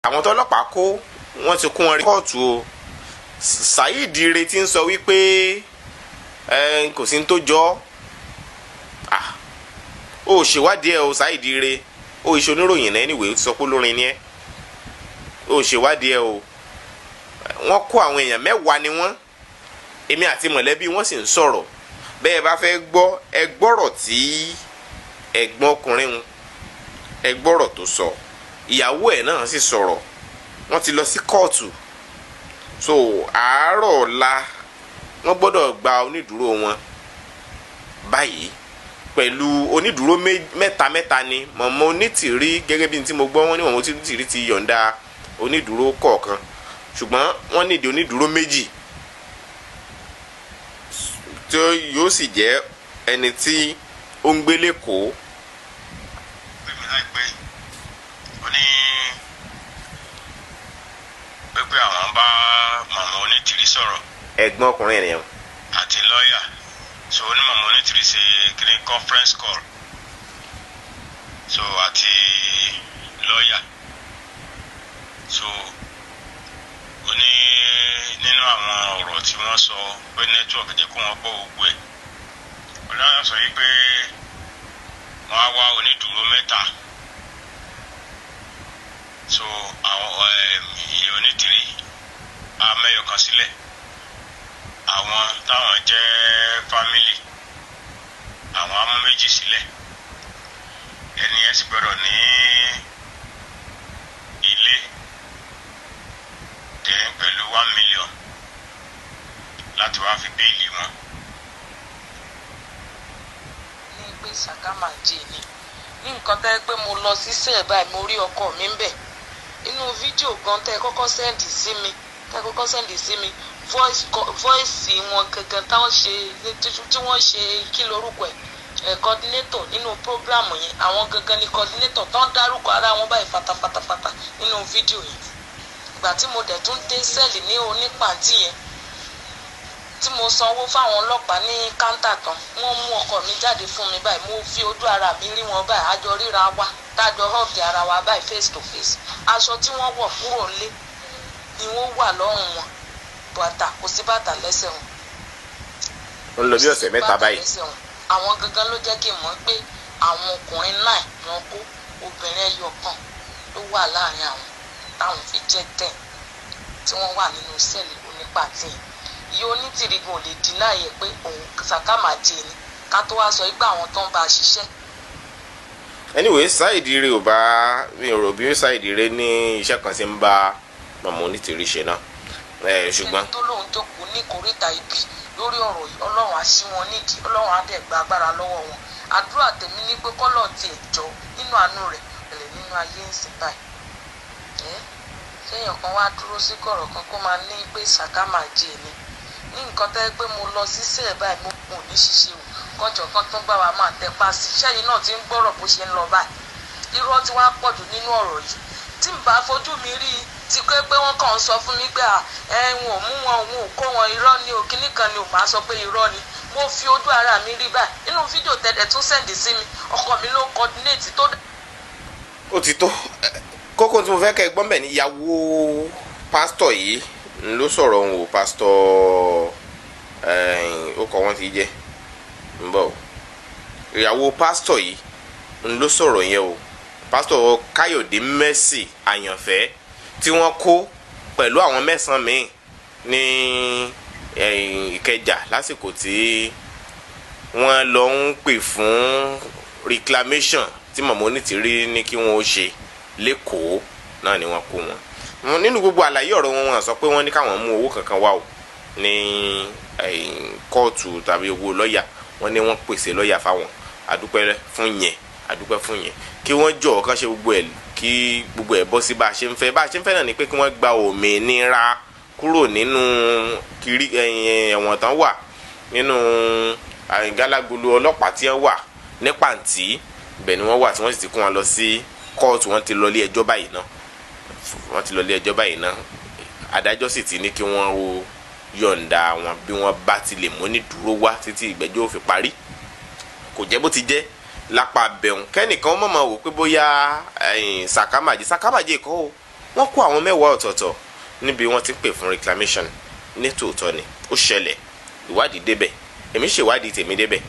àwọn tọ́lọ́pàá kó wọ́n ti kó wọn rí kóòtù o. Saheed Ire ti ń sọ wípé kò sí ní tó jọ ó ṣèwádìí ẹ o. Saheed Ire ó iṣẹ́ oníròyìn náà anyway, ó ti sọ pé olórin ni ẹ ó ṣèwádìí ẹ o. wọ́n kó àwọn èèyàn 10 ni wọ́n, èmi àti mọ̀lẹ́bí wọ́n sì ń sọ̀rọ̀. bẹ́ẹ̀ bá fẹ́ gbọ́ ẹ gbọ́rọ̀ tí ẹ̀gbọ́n ọkùnrin ẹ gbọ́rọ̀ tó sọ, ìyàwó ẹ̀ náà sì sọ̀rọ̀. wọ́n ti lọ sí kóòtù, so àárọ̀ ọ̀la wọ́n gbọ́dọ̀ gba onídùúró wọn báyìí pẹ̀lú onídùúró mẹ́ta ni. Mọ̀mọ́ Onítìrí gẹ́gẹ́ bí tí mo gbọ́ wọ́n ní Mọ̀mọ́ Onítìrí ti yọ̀ǹda onídùúró kọ̀ọ̀kan, ṣùgbọ́n wọ́n nídìí onídùúró 2 tí yóò sì jẹ́ ẹni tí ó ń gbé lẹ́kọ̀ọ́. pèmí láìpẹ́ ó ní pé àwọn bá Mọ̀mọ́ Onítìrí sọ̀rọ̀, ẹ̀gbọ́n ọkùnrin ènìyàn àti lọ́ọ̀yà, so ó ní Mọ̀mọ́ Onítìrí ṣe kí conference call, so àti lọ́ọ̀yà, so ó ní nínú àwọn ọ̀rọ̀ tí wọ́n sọ pé network jẹ́ kó wọ́n gbọ́ gbogbo ẹ̀. ọ̀dọ́ sọ yìí pé wọ́n á wá onídùúró 3, so àwọn iye Onítìrí á mẹ́yọ̀ kan sílẹ̀, àwọn táwọn jẹ́ family àwọn á mú 2 sílẹ̀. ẹni yẹn sì gbọ́dọ̀ ní ilé pẹ̀lú 1 million láti wá fi béèlì wọn. ní pé sàkámà jẹ ní nǹkan tẹ́ pé mo lọ sí sẹ́ẹ̀ báyìí mo rí ọkọ mi ń bẹ̀ inú fídíò gan tẹ́ kọ́kọ́ sẹ́ǹdì sí mi voice wọn gangan táwọn ṣe tí wọ́n ṣe kí lorúkọ ẹ̀ coordinator nínú program yẹn, àwọn gangan ni coordinator tó ń dárúkọ ara wọn báyìí fatafata nínú fídíò yẹn. ìgbà tí mo dẹ̀ tún dé sẹ́ẹ̀lì ní onípàǹtí yẹn tí mo sanwó fáwọn ọlọ́pàá ní káńtà tán, wọ́n mú ọkọ mi jáde fún mi báyìí, mo fi ojú ara mi rí wọn báyìí, àjọ ríra wa tájọ hug ara wa báyìí face to face. aṣọ tí wọ́n wọ̀ kúrò nílé ni wọ́n wà lọ́rùn wọn, bàtà kò sí bàtà lẹ́sẹ̀ wọn. ó ń lọ bí ọ̀sẹ̀ 3 báyìí. àwọn gangan ló jẹ́ kí n mọ̀ pé àwọn ọkùnrin 9 wọn kó, obìnrin ẹyọ kan ló wà láàrin àwọn táwọn fi jẹ́ 10 tí wọ́n wà nínú sẹ́ẹ̀lì onípàtì yẹn. iye Onítìrí gan ò lè dín láàyè pé òun sàkámà jẹ ni, ká tó wá sọ pé àwọn tó ń bá a ṣiṣẹ́. anyway Saheed Ire ò bá mi rò bí Saheed Ire ní iṣẹ́ kan sí ń bá Mọ̀mọ́ Onítìrí ṣe náà, ṣùgbọ́n. ẹni tó lóun jókòó ní kòríta ibi lórí ọ̀rọ̀ yìí, Ọlọ́run á ṣí wọn nídìí, Ọlọ́run á dẹ̀ gba agbára lọ́wọ́ wọn. àdúrà tèmi ní pé kọ́lọ̀ tiẹ̀ jọ nínú àánú rẹ̀ bẹ̀rẹ̀ nínú ayé ń sìn báyìí. kéèyàn kan wá dúró sí kọ̀rọ̀ kan kó máa ní pé sàkámà jẹ ni ní nǹkan tẹ́ pé mo lọ sí sẹ́ẹ̀ báyìí mo kò ní ṣiṣẹ́ o kọjọ kan tó ń bá wa máa tẹ pa sí sẹ́yìn náà ti ń gbọ́rọ̀ bó ṣe ń lọ báyìí. irọ́ tí wàá pọ̀jù nínú ọ̀rọ̀ yìí tí n bá fojú mi rí ti pé wọ́n kàn ń sọ fún mi pé wọn ò mú wọn òun ò kó wọn irọ́ ni o kíní kan ni ò máa sọ pé irọ́ ni. mo fi ojú ara mi rí báyìí nínú fídíò tẹ̀lẹ̀ tún sẹ́ǹdì sí mi, ọkọ mi ló ń coordinate tó. ó ti tó kókó tí mo fẹ́ kẹ́ ẹ gbọ́n bẹ̀ ní ìyàwó pásítọ̀ yìí ló sọ̀rọ̀ òun ò pásítọ̀ ó kọ́ wọ́n ti jẹ́ ń bọ̀ ìyàwó pásítọ̀ yìí ló sọ̀rọ̀ yẹn o. pásítọ̀ Káyọ̀dé Mercy Àyànfẹ́ tí wọ́n kó pẹ̀lú àwọn 9 míì ní Ìkẹjà lásìkò tí wọ́n lọ ń pè fún reclamation tí Mọ̀mọ́ Onítìrí ní kí wọ́n ó ṣe lẹ́kọ̀ọ́ náà ni wọ́n kó wọn. nínú gbogbo àlàyé ọ̀rọ̀ wọn sọ pé wọ́n ní káwọn mú owó kankan wá o ní kóòtù tàbí owó lọ́ọ̀yà. wọ́n ní wọ́n pèsè lọ́ọ̀yà fáwọn. àdúpẹ́ fún yẹn kí wọ́n jọ̀ọ́ kán ṣe gbogbo ẹ̀ kí gbogbo ẹ̀ bọ́ sí bá a ṣe ń fẹ́ náà ni pé kí wọ́n gba òmìnira kúrò nínú kiri ẹ̀wọ̀n tán wà nínú gálágolo ọlọ́pàá tí wọ́n wà ní pàǹtí ibẹ̀ ni wọ́n wà tí wọ́n sì ti kó wọn lọ sí kóòtù. wọ́n ti lọ ilé ẹjọ́ báyìí náà adájọ́ sì ti ní kí wọ́n ó yọ̀ǹda wọn bí wọ́n bá ti lè mú ní dúró wá títí ìgbẹ́jọ́ ó fi parí. kò jẹ́ bó ti jẹ́ lápá bẹ̀rùn kẹ́nìkan mọ̀mọ́ wò pé bóyá sàkámàjẹ́ kọ́ o wọ́n kó àwọn mẹ́wàá ọ̀tọ̀ọ̀tọ̀ níbi wọ́n ti ń pè fún reclamation ní tòótọ́ ni ó ṣẹlẹ̀ ìwádìí débẹ̀ èmi ṣèwádìí tèmi débẹ̀